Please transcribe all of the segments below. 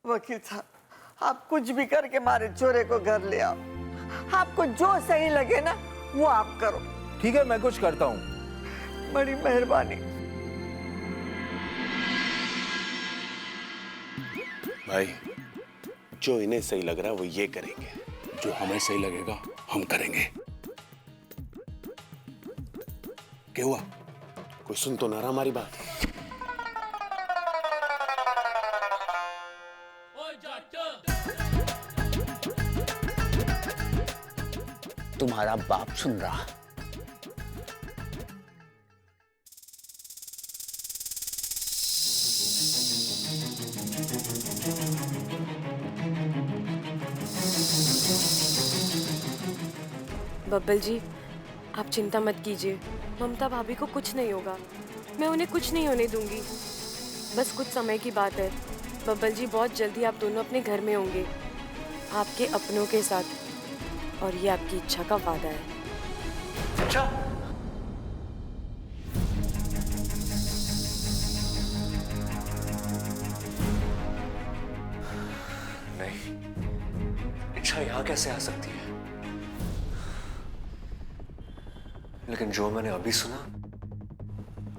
वकील साहब, आप कुछ भी करके मारे चोरे को घर ले आओ। आपको जो सही लगे ना वो आप करो। ठीक है, मैं कुछ करता हूँ। बड़ी मेहरबानी। भाई, जो इन्हें सही लग रहा है वो ये करेंगे, जो हमें सही लगेगा हम करेंगे। क्या हुआ? कोई सुन तो ना रहा हमारी बात? तुम्हारा बाप सुन रहा। बब्बल जी, आप चिंता मत कीजिए, ममता भाभी को कुछ नहीं होगा। मैं उन्हें कुछ नहीं होने दूंगी। बस कुछ समय की बात है। बब्बल जी, बहुत जल्दी आप दोनों अपने घर में होंगे, आपके अपनों के साथ, और ये आपकी इच्छा का वादा है। अच्छा, नहीं, इच्छा यहां कैसे आ सकती है? लेकिन जो मैंने अभी सुना,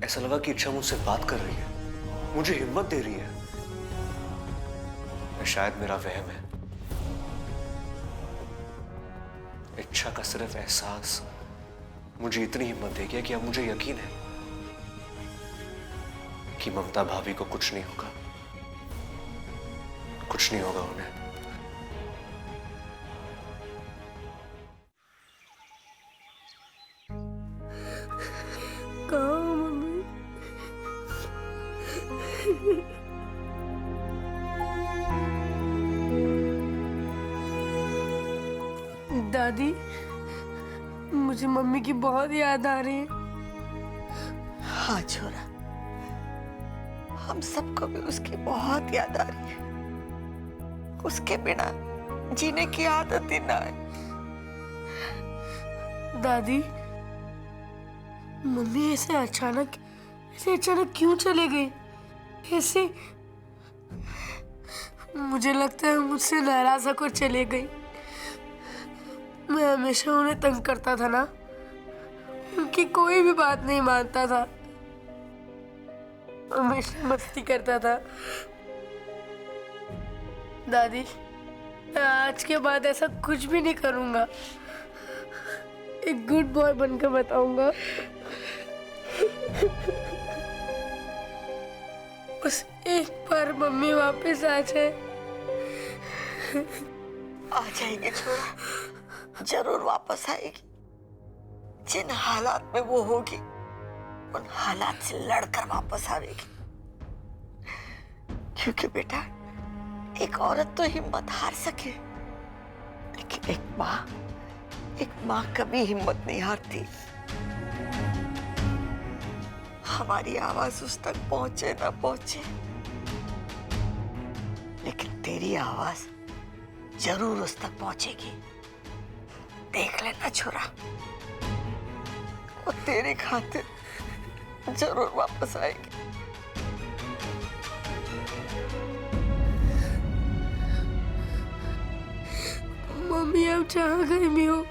ऐसा लगा कि इच्छा मुझसे बात कर रही है, मुझे हिम्मत दे रही है। शायद मेरा वहम है। इच्छा का सिर्फ एहसास मुझे इतनी हिम्मत दे गया कि अब मुझे यकीन है कि ममता भाभी को कुछ नहीं होगा, कुछ नहीं होगा उन्हें। कहाँ मम्मी? दादी, मुझे मम्मी की बहुत याद आ रही है। हाँ छोरा, हम सबको भी उसकी बहुत याद आ रही है। उसके बिना जीने की आदत ही ना है। दादी, मम्मी ऐसे अचानक क्यों चले गई? ऐसे मुझे लगता है मुझसे नाराज होकर चले गई। मैं हमेशा उन्हें तंग करता था ना, उनकी कोई भी बात नहीं मानता था, हमेशा मस्ती करता था। दादी, मैं आज के बाद ऐसा कुछ भी नहीं करूंगा। एक गुड बॉय बनकर बताऊंगा। बस एक बार मम्मी वापस आ जाए। आ जाएगी छोरा, जरूर वापस आएगी। जिन हालात में वो होगी, उन हालात से लड़कर वापस आएगी। क्योंकि बेटा, एक औरत तो हिम्मत हार सके, लेकिन एक माँ कभी हिम्मत नहीं हारती। हमारी आवाज उस तक पहुंचे ना पहुंचे, लेकिन तेरी आवाज जरूर उस तक पहुंचेगी। देख लेना छोरा, वो तेरी खातिर जरूर वापस आएगी। मम्मी, अब जहाँ कहीं भी हो,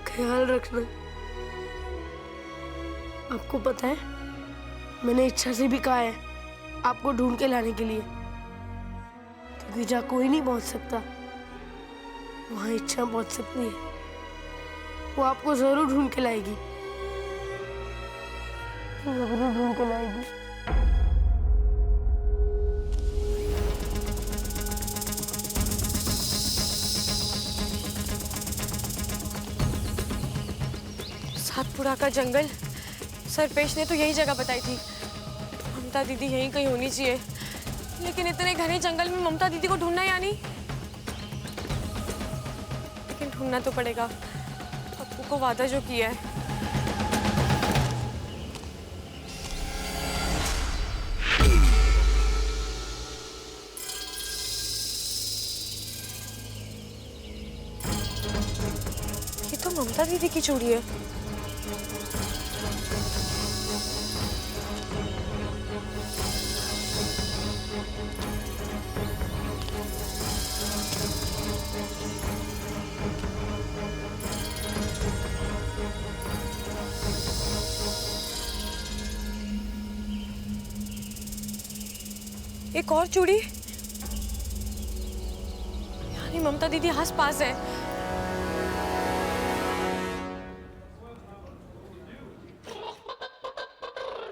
ख्याल रखना। आपको पता है, मैंने इच्छा से भी कहा है आपको ढूंढ के लाने के लिए, क्योंकि जहाँ कोई नहीं पहुंच सकता, वहां इच्छा पहुंच सकती है। वो आपको जरूर ढूंढ के लाएगी, जरूर ढूंढ के लाएगी। सातपुरा का जंगल, सरपेश ने तो यही जगह बताई थी। ममता दीदी यहीं कहीं होनी चाहिए, लेकिन इतने घने जंगल में ममता दीदी को ढूंढना यानी, लेकिन ढूंढना तो पड़ेगा। पप्पू को वादा जो किया है। ये तो ममता दीदी की चूड़ी है। एक और चूड़ी। यानी ममता दीदी आस पास है।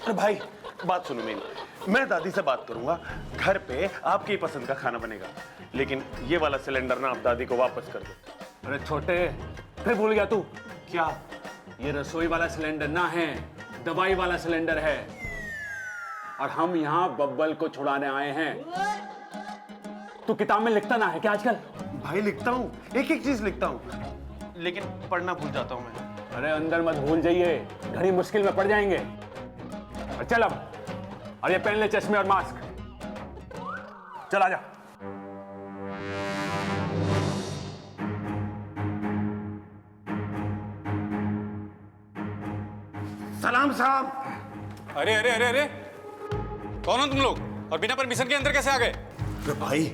अरे भाई बात सुनो मेरी, मैं दादी से बात करूंगा, घर पे आपकी ही पसंद का खाना बनेगा, लेकिन ये वाला सिलेंडर ना आप दादी को वापस कर दो। अरे छोटे, फिर भूल गया तू? क्या? ये रसोई वाला सिलेंडर ना है, दवाई वाला सिलेंडर है। और हम यहाँ बब्बल को छुड़ाने आए हैं। तू किताब में लिखता ना है क्या आजकल? भाई लिखता हूँ, एक एक चीज लिखता हूँ, लेकिन पढ़ना भूल जाता हूँ मैं। अरे अंदर मत भूल जाइए, घड़ी मुश्किल में पड़ जाएंगे। और चल अब, और ये पहन ले चश्मे और मास्क। चल आजा। सलाम साहब। अरे अरे अरे अरे, कौन हो तुम लोग और बिना परमिशन के अंदर कैसे आ गए? अरे भाई,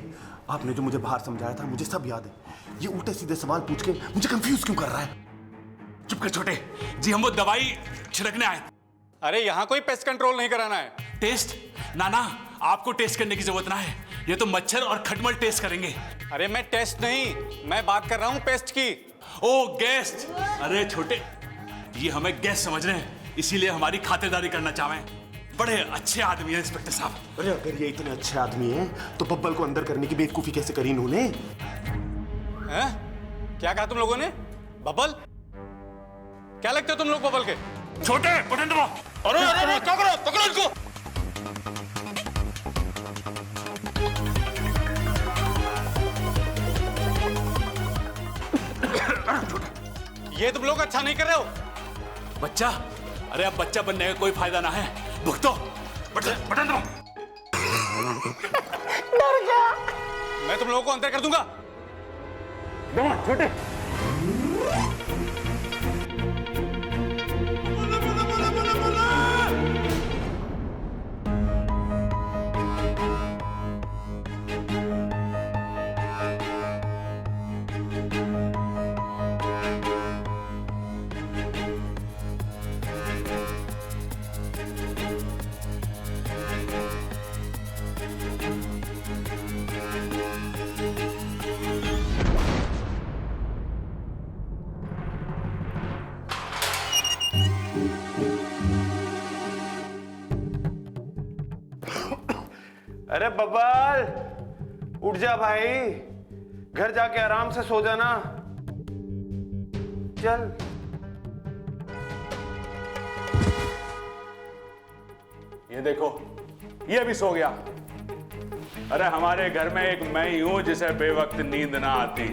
आपने जो मुझे बाहर समझाया था मुझे सब याद है। ये उल्टे सीधे सवाल पूछ के मुझे कंफ्यूज क्यों कर रहा है? चुप कर छोटे जी, हम वो दवाई छिड़कने आए। अरे यहाँ कोई पेस्ट कंट्रोल नहीं कराना है। टेस्ट? ना ना, आपको टेस्ट करने की जरूरत ना है, ये तो मच्छर और खटमल टेस्ट करेंगे। अरे मैं टेस्ट नहीं, मैं बात कर रहा हूँ पेस्ट की। ओ गेस्ट, अरे छोटे, ये हमें गेस्ट समझ रहे हैं, इसीलिए हमारी खातिरदारी करना चाहें। बड़े अच्छे आदमी हैं इंस्पेक्टर साहब। अरे अगर ये इतने अच्छे आदमी हैं तो बब्बल को अंदर करने की बेवकूफी कैसे करी इन्होंने? हैं? क्या कहा तुम लोगों ने? बबल? क्या लगते हो तुम लोग बबल के? छोटे, बटन दबाओ। अरे अरे अरे, क्या करो? पकड़ो इसको। ये तुम लोग अच्छा नहीं कर रहे हो। बच्चा, अरे अब बच्चा बनने का कोई फायदा ना है, भुगतो। बटन दबाओ। मैं तुम लोगों को अंदर कर दूंगा। छोटे, अरे बब्बल, उठ जा भाई, घर जाके आराम से सो जाना। चल। ये देखो, ये भी सो गया। अरे हमारे घर में एक मैं ही हूं जिसे बेवक्त नींद ना आती।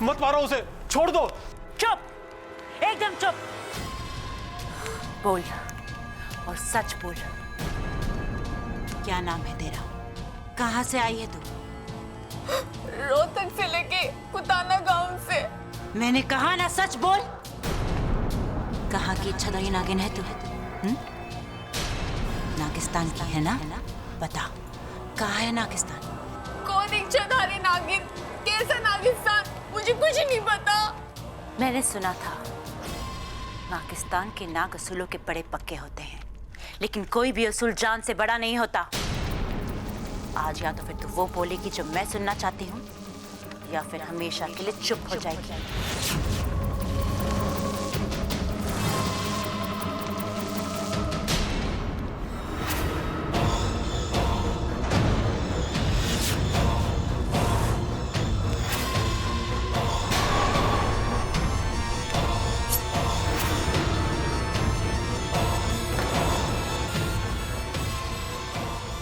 मत मारो उसे, छोड़ दो। चुप, एकदम चुप। बोल और सच बोल, क्या नाम है तेरा? कहाँ से आई है तू? रोहतक से लेके कुताना गांव से। मैंने कहा ना, सच बोल। कहाँ की इच्छाधारी नागिन है तू? नागिस्तान की है ना? बता, कहाँ है नागिस्तान? कौन इच्छाधारी नागिन? कैसा नागिस्तान? मुझे कुछ नहीं पता। मैंने सुना था पाकिस्तान के नाग असूलों के बड़े पक्के होते हैं, लेकिन कोई भी असूल जान से बड़ा नहीं होता। आज या तो फिर तू वो बोलेगी जो मैं सुनना चाहती हूँ, या फिर हमेशा के लिए चुप हो जाएगी।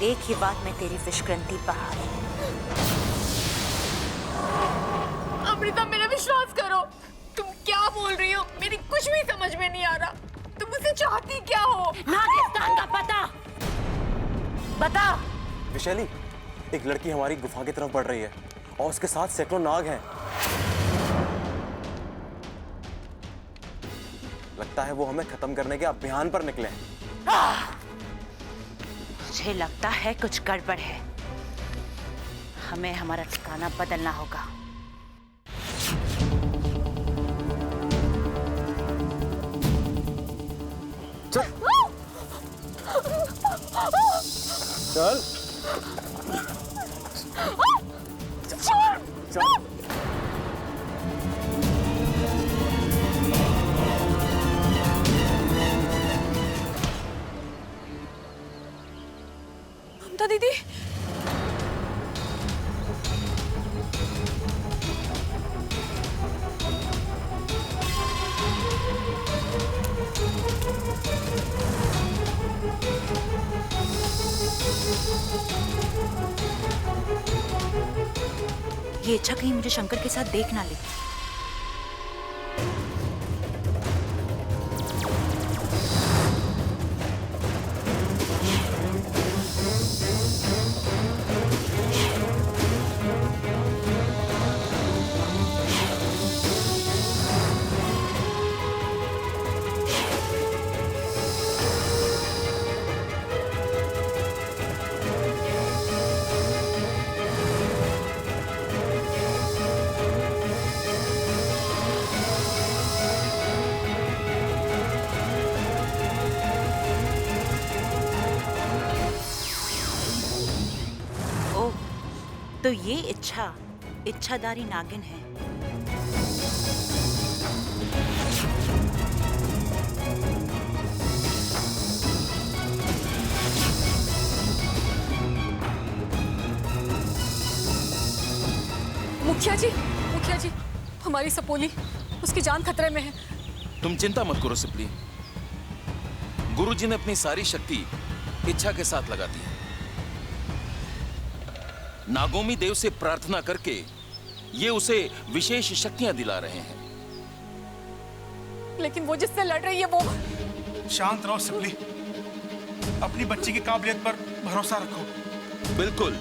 एक ही बात में तेरी विषग्रंथि बहार। अमृता, मेरा विश्वास करो। तुम क्या बोल रही हो? मेरी कुछ भी समझ में नहीं आ रहा। तुम मुझसे चाहती क्या हो? नागिस्तान का पता बता। विशाली, एक लड़की हमारी गुफा की तरफ बढ़ रही है और उसके साथ सैकड़ों नाग हैं। लगता है वो हमें खत्म करने के अभियान पर निकले हैं। मुझे लगता है कुछ गड़बड़ है। हमें हमारा ठिकाना बदलना होगा। चल चल चल। ममता दीदी, ये इच्छा कहीं मुझे शंकर के साथ देख ना ले। तो ये इच्छाधारी नागिन है। मुखिया जी, हमारी सपोली, उसकी जान खतरे में है। तुम चिंता मत करो सिपली। गुरुजी ने अपनी सारी शक्ति इच्छा के साथ लगा दी है। नागोमी देव से प्रार्थना करके ये उसे विशेष शक्तियां दिला रहे हैं। लेकिन वो जिससे लड़ रही है वो... शांत रहो सिपली, अपनी बच्ची की काबिलियत पर भरोसा रखो। बिल्कुल।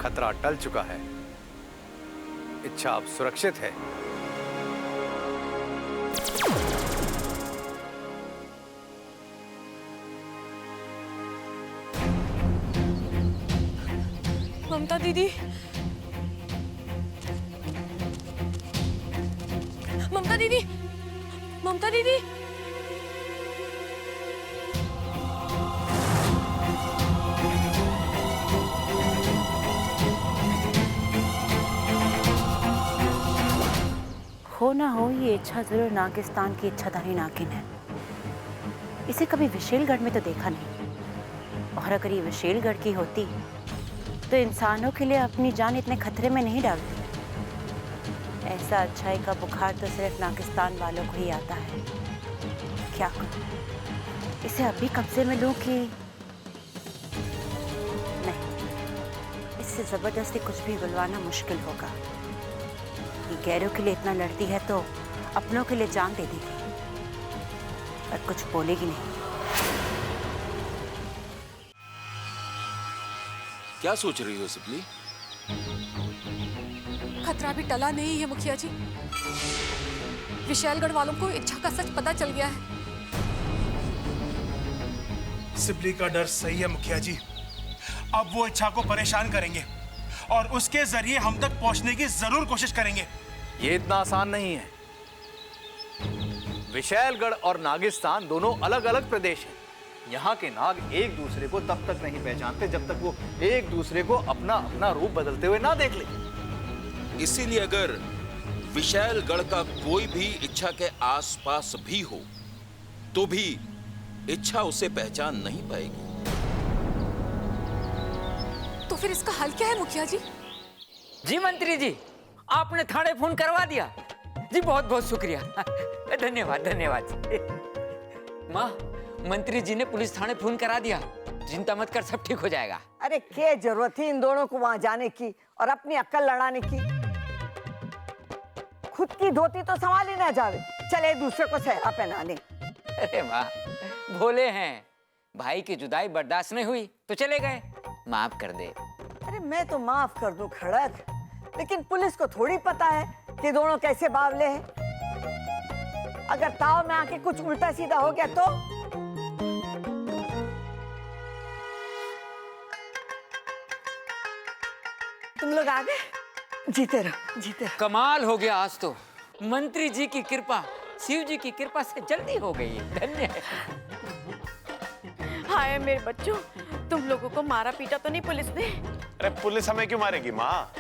खतरा टल चुका है। इच्छा अब सुरक्षित है। ममता दीदी, ममता दीदी, ममता दीदी, हो ना हो ये इच्छा जरूर नागिस्तान की इच्छाधारी नागिन है। इसे कभी विशेलगढ़ में तो देखा नहीं, और अगर ये विशेलगढ़ की होती तो इंसानों के लिए अपनी जान इतने खतरे में नहीं डालती। ऐसा अच्छाई का बुखार तो सिर्फ नागिस्तान वालों को ही आता है। क्या करूं, इसे अभी कब्जे में लूं कि नहीं? इससे जबरदस्ती कुछ भी बुलवाना मुश्किल होगा। ये गैरों के लिए इतना लड़ती है तो अपनों के लिए जान दे देगी, पर कुछ बोलेगी नहीं। क्या सोच रही हो सिपली? खतरा भी टला नहीं है मुखिया जी। विशालगढ़ वालों को इच्छा का सच पता चल गया है। सिपली का डर सही है मुखिया जी। अब वो इच्छा को परेशान करेंगे और उसके जरिए हम तक पहुंचने की जरूर कोशिश करेंगे। ये इतना आसान नहीं है। विशैलगढ़ और नागिस्तान दोनों अलग अलग प्रदेश हैं। यहाँ के नाग एक दूसरे को तब तक नहीं पहचानते जब तक वो एक दूसरे को अपना अपना रूप बदलते हुए ना देख ले। इसीलिए अगर विशैलगढ़ का कोई भी इच्छा के आसपास भी हो तो भी इच्छा उसे पहचान नहीं पाएगी। तो फिर इसका हल क्या है मुखिया जी? जी मंत्री जी, आपने थाने फोन करवा दिया जी। बहुत बहुत शुक्रिया, धन्यवाद धन्यवाद। माँ, मंत्री जी ने पुलिस थाने फोन करा दिया, चिंता मत कर, सब ठीक हो जाएगा। अरे क्या जरूरत थी इन दोनों को वहां जाने की और अपनी अक्ल लड़ाने की। खुद की धोती तो संभाल ही ना जावे, चले दूसरे को सहरा पहनाने। अरे वाह, भोले हैं। भाई की जुदाई बर्दाश्त नहीं हुई तो चले गए, माफ कर दे। अरे मैं तो माफ कर दूं खड़क, लेकिन पुलिस को थोड़ी पता है कि दोनों कैसे बावले हैं। अगर ताव में आके कुछ उल्टा सीधा हो गया तो तुम लोग आ गए। जीते रहो, जीते रहो। कमाल हो गया आज तो, मंत्री जी की कृपा, शिव जी की कृपा से जल्दी हो गई है, धन्य है। हाय मेरे बच्चों, तुम लोगों को मारा पीटा तो नहीं पुलिस ने? अरे पुलिस हमें क्यों मारेगी माँ?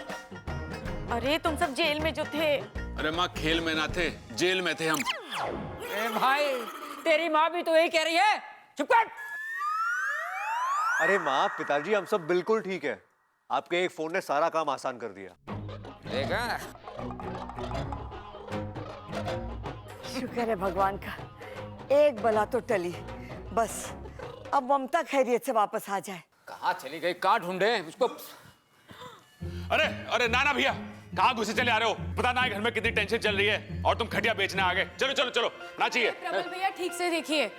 अरे तुम सब जेल में जो थे। अरे माँ, खेल में ना थे, जेल में थे हम। ए भाई, तेरी माँ भी तो यही कह रही है, चुप कर। अरे माँ, पिताजी हम सब बिल्कुल ठीक है। आपके एक फोन ने सारा काम आसान कर दिया। देखा? शुक्र है भगवान का, एक बला तो टली। बस अब ममता खैरियत से वापस आ जाए। कहाँ चली गई, कहाँ ढूंढे उसको? अरे अरे नाना भैया, कहाँ घुसे चले आ रहे हो? पता ना है घर में कितनी टेंशन चल रही है और तुम खटिया बेचने आ गए। चलो चलो चलो, ना चाहिए। प्रबल भैया ठीक से देखिए,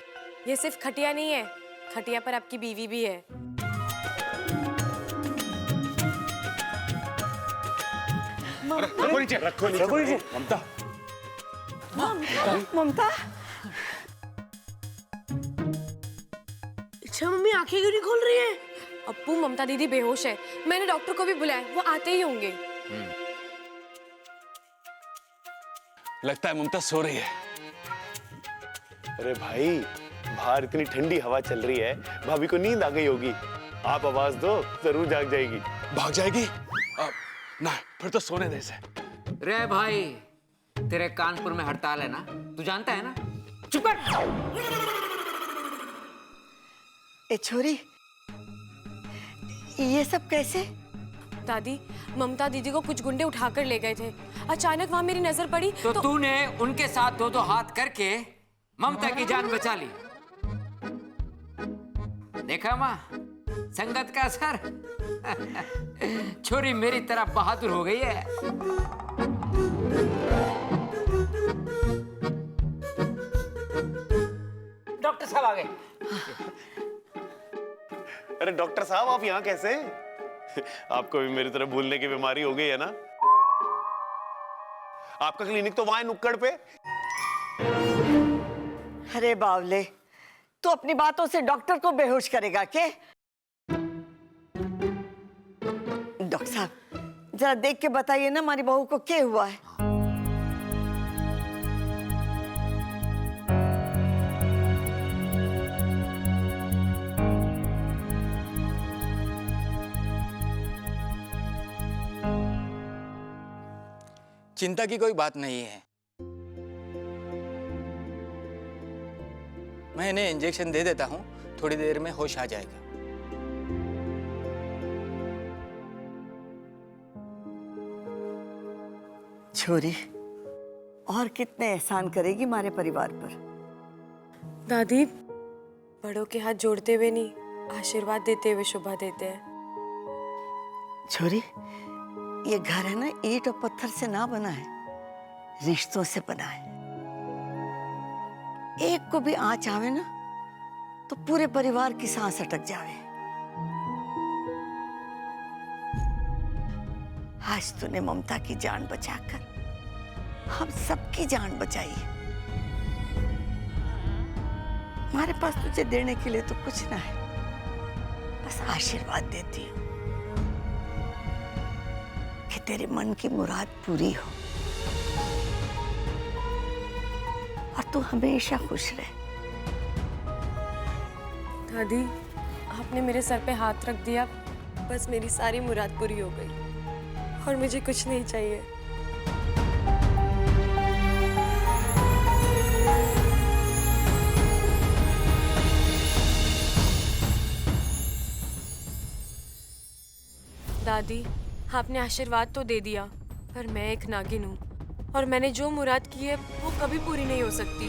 ये सिर्फ खटिया नहीं है, खटिया पर आपकी बीवी भी है। रखो नीचे, रखो नीचे। ममता, ममता, अच्छा मम्मी आंखें क्यों नहीं खोल रही है? अप्पू, ममता दीदी बेहोश है, मैंने डॉक्टर को भी बुलाया, वो आते ही होंगे। लगता है ममता सो रही है। अरे भाई, बाहर इतनी ठंडी हवा चल रही है, भाभी को नींद आ गई होगी। आप आवाज दो, जरूर जाग जाएगी। भाग जाएगी? ना, फिर तो सोने दे इसे। रे भाई, तेरे कानपुर में हड़ताल है ना, तू जानता है ना? चुप कर। ए छोरी, ये सब कैसे? दादी, ममता दीदी को कुछ गुंडे उठाकर ले गए थे, अचानक वहां मेरी नजर पड़ी तो तूने उनके साथ दो हाथ करके ममता की जान बचा ली। देखा माँ, संगत का असर। छोरी मेरी तरह बहादुर हो गई है। डॉक्टर साहब आ गए। अरे डॉक्टर साहब, आप यहाँ कैसे? आपको भी मेरी तरह भूलने की बीमारी हो गई है ना? आपका क्लिनिक तो वहां है, नुक्कड़ पे। अरे बावले, तू अपनी बातों से डॉक्टर को बेहोश करेगा क्या? डॉक्टर साहब, जरा देख के बताइए ना, हमारी बहू को क्या हुआ है? चिंता की कोई बात नहीं है। मैं इन्हें इंजेक्शन दे देता हूं, थोड़ी देर में होश आ जाएगा। छोरी, और कितने एहसान करेगी हमारे परिवार पर? दादी, बड़ों के हाथ जोड़ते हुए नहीं, आशीर्वाद देते हुए शोभा देते हैं। छोरी, ये घर है ना, ईंट और पत्थर से ना बना है, रिश्तों से बना है। एक को भी आंच आवे ना तो पूरे परिवार की सांस अटक जावे। आज तूने ममता की जान बचाकर हम सबकी जान बचाई है। हमारे पास तुझे देने के लिए तो कुछ ना है, बस आशीर्वाद देती हूँ कि तेरे मन की मुराद पूरी हो और तू हमेशा खुश रहे। दादी, आपने मेरे सर पे हाथ रख दिया, बस मेरी सारी मुराद पूरी हो गई और मुझे कुछ नहीं चाहिए। दादी, आपने आशीर्वाद तो दे दिया, पर मैं एक नागिन हूँ और मैंने जो मुराद की है वो कभी पूरी नहीं हो सकती।